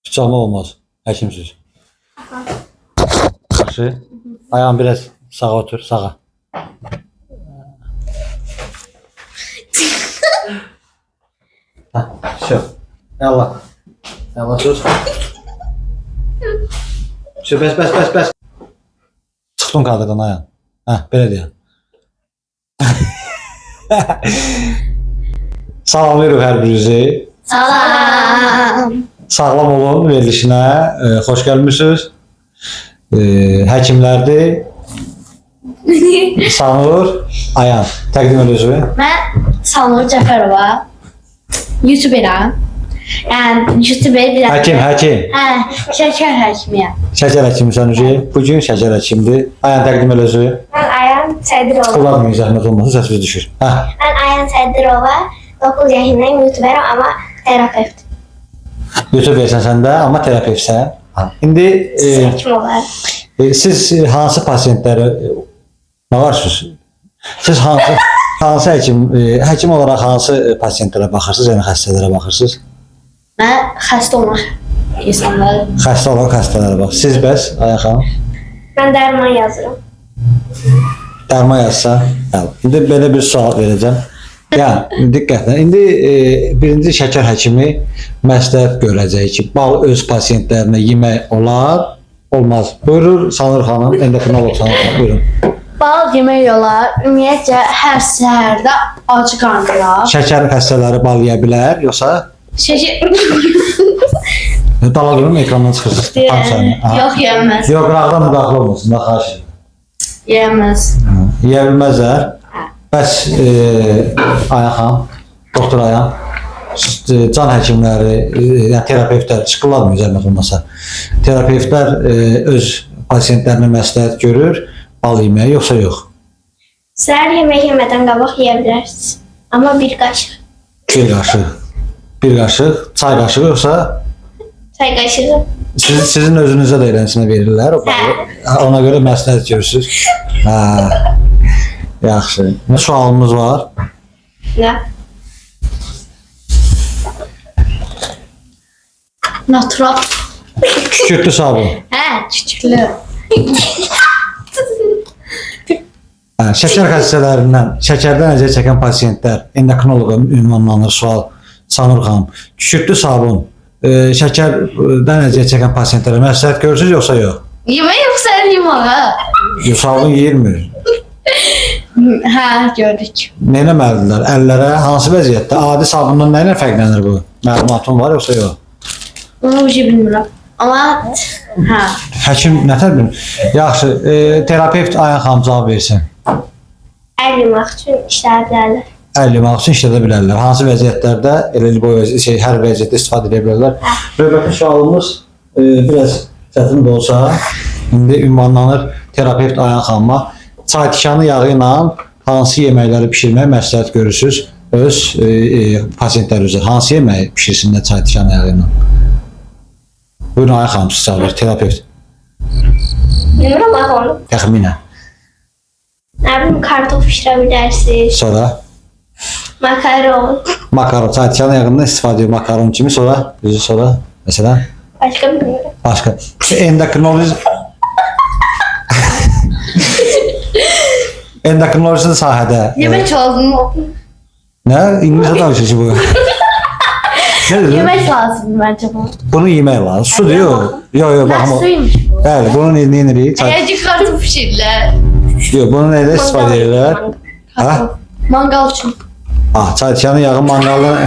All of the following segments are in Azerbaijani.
Tutacağıma olmaz. Həkimsiz. Yaxşı. Ayağın biraz sağa otur, sağa. Şu. Yallah. Yallah sus. Şu, bəs. Çıxdın kadrdan ayağın. Belə deyəm. Salamlayırıq hər birinizi. Salam. Sağlam olun verilişinə. Xoş gəlmişsiniz. Həkimlərdir. Sanur, Ayan. Təqdim ediyorsun. Ben Sanur Cəfərova. YouTuber'am. Yani YouTuber bir Həkim. şeker həkimiyəm. Şəkər həkimi Sanucu. Bugün şəkər həkimdir. Ayan təqdim ediyorsun. Ben Ayan Sədirova. Kullanmayın, zəhmət olmasın, səsiniz düşür. Ben Ayan Sədirova. 9 yaşındayım, YouTuber'am ama terapeut. YouTube versən sən də, amma terapevtsən. İndi Kim olar? siz hansı pasiyentlərə baxırsınız? Siz hansı həkim olaraq hansı pasiyentlərə baxırsınız, yəni xəstələrə baxırsınız? Ben xəstə olmaq insanları. Xəstə olan xəstələrə bax. Siz bəs, Ayan xanım? Ben dərman yazırım. Dərman yazsa, indi belə bir sual verəcəm. Yəni, diqqətlə. İndi birinci şəkər həkimi məsləhət görəcək ki, bal öz pasiyentlərinə yemək olar, olmaz. Buyurur Sanur xanım, endokrinoloq Sanur xanım, buyurun. Bal yemək olar. Ümumiyyətcə hər səhərdə acı qarnına. Şəkər xəstələri bal yeyə bilər, yoxsa? Şeker. Dala durun, ekrandan çıxırsınız. Tam saniyə. Yox, yeyəməz. Yox, qıraqdan müdaxilə olmasın, da xahiş edirəm. Yeyəməz. Yeyə bilməzlər. Bəs Ayan xanım, doktor Ayan, can həkimləri, yəni terapevtlər çıxırlarmı zəhmət olmasa? Terapevtlər öz pasiyentlərinə məsləhət görür, bal yeməyi yoxsa yox? Səhər yemək yemədən qabaq yeyə bilərsiniz. Amma bir qaşıq. Bir qaşıq, çay qaşığı yoxsa Çay qaşığı. sizin özünüzə də eləsinə verirlər, ona görə məsləhət görürsünüz. Yaxşı. Ne sualımız var? Nə? Natural. Kükürtlü sabun. Kükürtlü. Şəkər xəstələrindən, şəkərdən əziyyət çəkən pasiyentlər endokrinoloqa ünvanlanır sual. Sanur xanım, kükürtlü sabun şəkərdən əziyyət çəkən pasiyentlərə məsləhət görürsünüz yoxsa yox? Yemək yoxsa yemək? Sabun yeyilmir. Gördük. Nə etməlidirlər? Əllərə hansı vəziyyətdə? Adi sabundan nə ilə fərqlənir bu? Məlumatın var yoxsa yox? Onu bilmirəm. Amma Həkim nətər bilir? Yaxşı, terapevt Ayan xanım cavab versin. əl yumaq üçün işlədə bilərlər. Əl yumaq üçün işlədə bilərlər. Hansı vəziyyətlərdə hər vəziyyətdə istifadə edə bilərlər? Növbəti sualımız biraz çətin də olsa, indi ünvanlanır terapevt Ayan xanıma. Çay tikanı yağı ilə hansı yeməkləri pişirməyə məsləhət görürsünüz öz pasiyentlər üzrə? Hansı yeməyi pişirsinlər çay tikanı yağı ilə? Buyurun Ayan xanım, siz çağırır, terapevt. Bilmirəm axı onu. Təxminən. Nə bilim, kartof pişirə bilərsiniz. Sonra? Makaron. Makaron, çay tikanı yağından istifadə edir makaron kimi, sonra? Düzü sonra? Məsələn? Başqa bilmirəm. Başqa. Endokrinoloji sahədə. Yemək lazım. Nə? İngilizcə danışır ki bu. Nə dedin? Yemək lazım məncə bu. Bunu yemək lazım. Su diyor. Yox, baxma. Suymuş bu. Bəli, bunu nə edirik? Əgər kartof pişirirlər. Yox, bunu nəyə istifadə edirlər? Ha? Mangal üçün. Çay tikanı yağı mangaldan.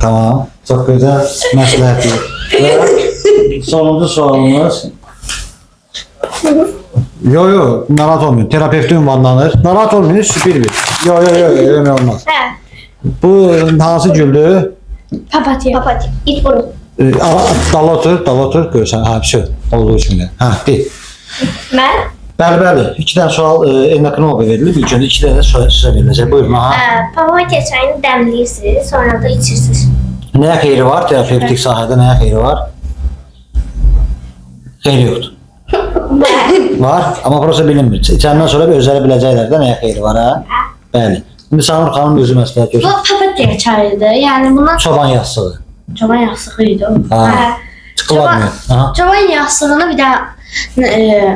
Tamam. Çok güzel məsləhətdir. Və sonuncu sualımız. Yox, narahat olmayın. Terapevt ünvanlanır. Narahat olmayın, bir. Yox, eləmək olmaz. Bu hansı güldür? Papatya. Papatya. İt bunu. Dala otur, görürsən. Şu, olduğu kimi. Deyil. Mən? Bəli. 2 dənə sual endokrinoloqa verilir. İlk öncə 2 dənə sizə veriləcək. Buyurun, Papatya çayını dəmləyirsiniz, sonra da içirsiniz. Nəyə xeyri var? Terapevtik sahədə nəyə xeyri var? Xeyri yoxdur. Var, amma prosa bilinmir. İçəndən sonra özləri biləcəklər də nəyə xeyri var, hə? Bəli. İndi Sanur xanım özü məsləhət Bu görür. papatya çayıdır. Yəni buna Çoban yastığı. Çoban yastığı idi o. Ha. Hə. Çıkılar mı? Aha. Çoban yastığını bir də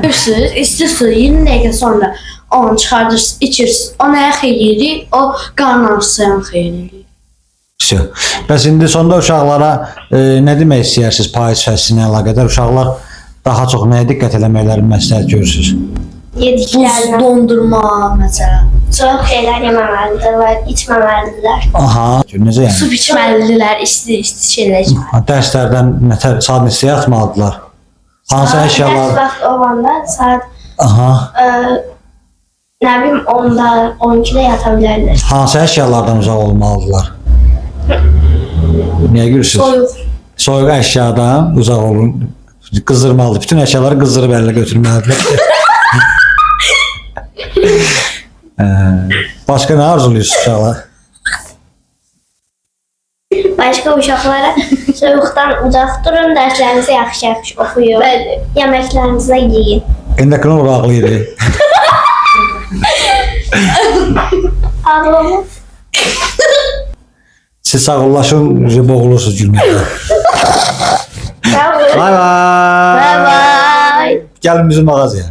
görürsünüz, istiyorsunuz 20 dəqiqə sonra onu çıxardırsınız, içirsiniz. O nəyə xeyir edir? O qarın ağrısına xeyir edir. Şey. Bəs indi sonda uşaqlara nə demək istəyirsiniz payız fəslinə əlaqədar? Uşaqlar daha çox nəyə diqqət eləməklərini məsləhət görürsünüz? Buz Yediklərinə dondurma məsələn. çox şeylər yeməməlidirlər, içməməlidirlər. Aha. Necə yəni? Su içməlidirlər, isti şeylər içməlidirlər. Dərslərdən nətər saat neçə yatmalıdırlar? Hansı Dərs əşyalar? vaxt olanda saat Aha. nə bilim 10-da, 12-də yata bilərlər. Hansı əşyalardan uzaq olmalıdırlar? Niyə gülürsünüz? Soyuq. Soyuq əşyadan uzaq olun. Qızdırmalıdır. Bütün əşyaları qızdırıb əlinə götürməlidir. Başqa nə arzuluyorsunuz uşaqlar? Başqa uşaqlara soyuqdan uzaq durun, dərslərinizi yaxşı-yaxşı oxuyun. Bəli. Yeməklərinizi yeyin. İndi qınıl bağlıydı. Ağlamı Siz sağollaşın, boğulursunuz gülməklə. Sağ Bay bay. Bye bye. Gəlin bizim mağazaya.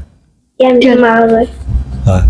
Yemək mağazı. Hay.